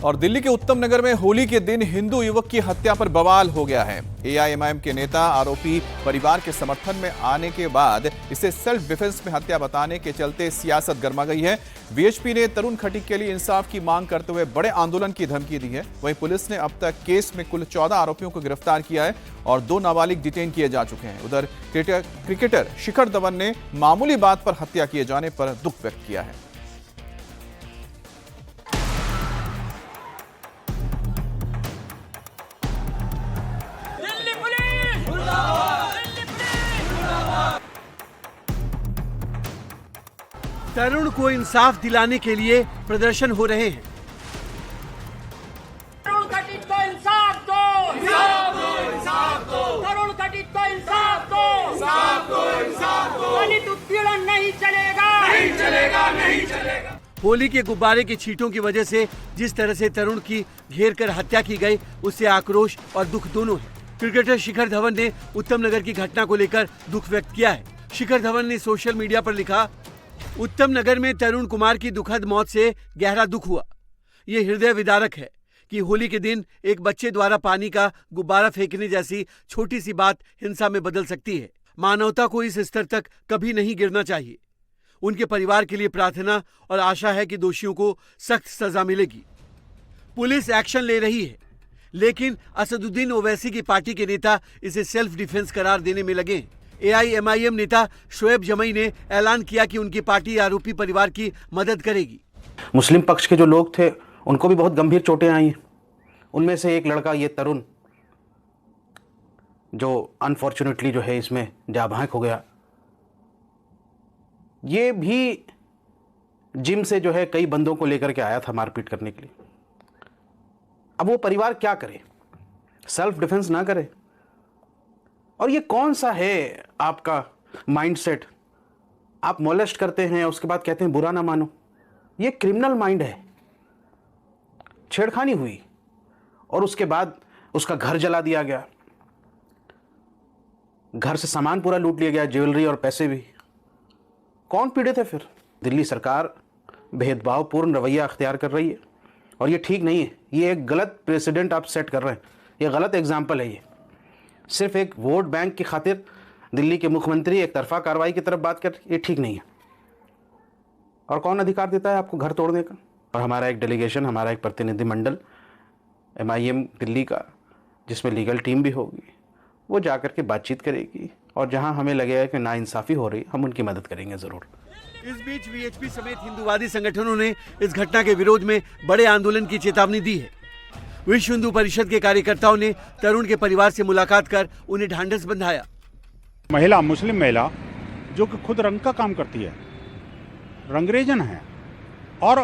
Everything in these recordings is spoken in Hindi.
और दिल्ली के उत्तम नगर में होली के दिन हिंदू युवक की हत्या पर बवाल हो गया है। एआईएमआईएम के नेता आरोपी परिवार के समर्थन में आने के बाद इसे सेल्फ डिफेंस में हत्या बताने के चलते सियासत गर्मा गई है। वीएचपी ने तरुण खटीक के लिए इंसाफ की मांग करते हुए बड़े आंदोलन की धमकी दी है। वहीं पुलिस ने अब तक केस में कुल 14 आरोपियों को गिरफ्तार किया है और 2 नाबालिग डिटेन किए जा चुके हैं। उधर क्रिकेटर शिखर धवन ने मामूली बात पर हत्या किए जाने पर दुख व्यक्त किया है। तरुण को इंसाफ दिलाने के लिए प्रदर्शन हो रहे हैं। तरुण खटीक को इंसाफ दो, इंसाफ दो, इंसाफ दो। तरुण खटीक को इंसाफ दो, इंसाफ दो, इंसाफ दो। दलित उत्पीड़न नहीं चलेगा, नहीं चलेगा, नहीं चलेगा। होली के गुब्बारे की छींटों की वजह से जिस तरह से तरुण की घेर कर हत्या की गई, उससे आक्रोश और दुख दोनों है। क्रिकेटर शिखर धवन ने उत्तम नगर की घटना को लेकर दुख व्यक्त किया है। शिखर धवन ने सोशल मीडिया पर लिखा, उत्तम नगर में तरुण कुमार की दुखद मौत से गहरा दुख हुआ। ये हृदय विदारक है कि होली के दिन एक बच्चे द्वारा पानी का गुब्बारा फेंकने जैसी छोटी सी बात हिंसा में बदल सकती है। मानवता को इस स्तर तक कभी नहीं गिरना चाहिए। उनके परिवार के लिए प्रार्थना और आशा है कि दोषियों को सख्त सजा मिलेगी। पुलिस एक्शन ले रही है, लेकिन असदुद्दीन ओवैसी की पार्टी के नेता इसे सेल्फ डिफेंस करार देने में लगे। एआईएमआईएम नेता शोएब जमई ने ऐलान किया कि उनकी पार्टी आरोपी परिवार की मदद करेगी। मुस्लिम पक्ष के जो लोग थे उनको भी बहुत गंभीर चोटें आई हैं। उनमें से एक लड़का ये तरुण जो अनफॉर्चुनेटली जो है इसमें जाँ-बहक हो गया। ये भी जिम से जो है कई बंदों को लेकर के आया था मारपीट करने के लिए। अब वो परिवार क्या करे, सेल्फ डिफेंस ना करे? और ये कौन सा है आपका माइंडसेट? आप मोलेस्ट करते हैं उसके बाद कहते हैं बुरा ना मानो। ये क्रिमिनल माइंड है। छेड़खानी हुई और उसके बाद उसका घर जला दिया गया, घर से सामान पूरा लूट लिया गया, ज्वेलरी और पैसे भी। कौन पीड़ित है फिर? दिल्ली सरकार भेदभावपूर्ण रवैया अख्तियार कर रही है और ये ठीक नहीं है। ये एक गलत प्रेसिडेंट आप सेट कर रहे हैं। ये गलत एग्जाम्पल है। ये सिर्फ एक वोट बैंक की खातिर दिल्ली के मुख्यमंत्री एक तरफा कार्रवाई की तरफ बात कर, ये ठीक नहीं है। और कौन अधिकार देता है आपको घर तोड़ने का? और हमारा एक डेलीगेशन, हमारा एक प्रतिनिधिमंडल एमआईएम दिल्ली का, जिसमें लीगल टीम भी होगी, वो जाकर के बातचीत करेगी और जहां हमें लगेगा कि नाइंसाफ़ी हो रही, हम उनकी मदद करेंगे ज़रूर। इस बीच वीएचपी समेत हिंदूवादी संगठनों ने इस घटना के विरोध में बड़े आंदोलन की चेतावनी दी है। विश्व हिंदू परिषद के कार्यकर्ताओं ने तरुण के परिवार से मुलाकात कर उन्हें ढांढस बंधाया। महिला, मुस्लिम महिला जो कि खुद रंग का काम करती है, रंगरेजन है, और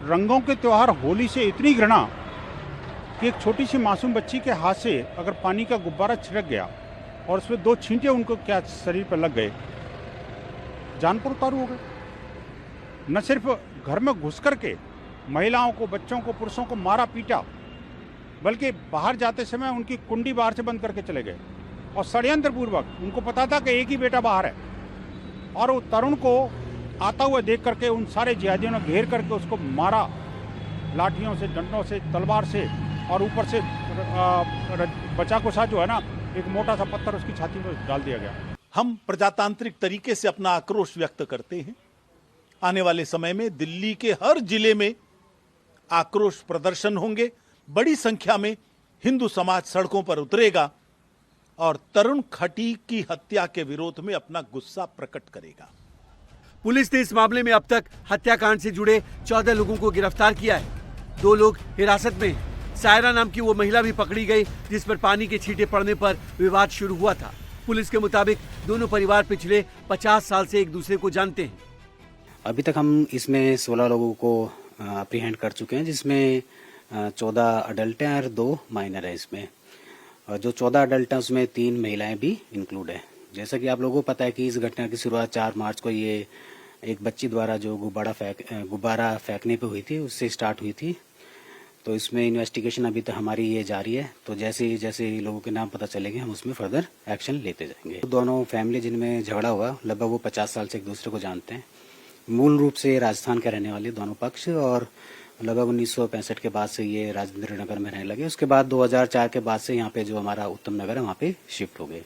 रंगों के त्योहार होली से इतनी घृणा कि एक छोटी सी मासूम बच्ची के हाथ से अगर पानी का गुब्बारा छिड़क गया और उसमें 2 छींटे उनको क्या शरीर पर लग गए, जान पर उतारू हो गए। न सिर्फ घर में घुस करके महिलाओं को, बच्चों को, पुरुषों को मारा पीटा, बल्कि बाहर जाते समय उनकी कुंडी बाहर से बंद करके चले गए और षड्यंत्र पूर्वक, उनको पता था कि एक ही बेटा बाहर है, और वो तरुण को आता हुआ देख करके उन सारे जिहादियों ने घेर करके उसको मारा लाठियों से, डंडों से, तलवार से, और ऊपर से बचा को साथ जो है ना, एक मोटा सा पत्थर उसकी छाती में डाल दिया गया। हम प्रजातांत्रिक तरीके से अपना आक्रोश व्यक्त करते हैं। आने वाले समय में दिल्ली के हर जिले में आक्रोश प्रदर्शन होंगे। बड़ी संख्या में हिंदू समाज सड़कों पर उतरेगा और तरुण खटीक की हत्या के विरोध में अपना गुस्सा प्रकट करेगा। पुलिस ने इस मामले में अब तक हत्याकांड से जुड़े 14 लोगों को गिरफ्तार किया है। 2 लोग हिरासत में हैं। सायरा नाम की वो महिला भी पकड़ी गई जिस पर पानी के छींटे पड़ने पर विवाद शुरू हुआ था। पुलिस के मुताबिक दोनों परिवार पिछले 50 साल से एक दूसरे को जानते हैं। अभी तक हम इसमें 16 लोगों को अप्रीहेंड कर चुके हैं, जिसमें 14 अडल्ट हैं और 2 माइनर हैं। इसमें जो 14 अडल्ट हैं उसमें 3 महिलाएं भी इंक्लूड है। जैसा कि आप लोगों को पता है कि इस घटना की शुरुआत 4 मार्च को ये एक बच्ची द्वारा जो गुब्बारा फेंकने पे हुई थी, उससे स्टार्ट हुई थी। तो इसमें इन्वेस्टिगेशन अभी तक हमारी ये जारी है। तो जैसे जैसे लोगों के नाम पता चलेंगे हम उसमें फर्दर एक्शन लेते जाएंगे। दोनों फैमिली जिनमें झगड़ा हुआ, लगभग वो 50 साल से एक दूसरे को जानते हैं। मूल रूप से राजस्थान के रहने वाले दोनों पक्ष, और लगभग 1965 के बाद से ये राजेंद्र नगर में रहने लगे। उसके बाद 2004 के बाद से यहाँ पे जो हमारा उत्तम नगर है वहाँ पे शिफ्ट हो गए।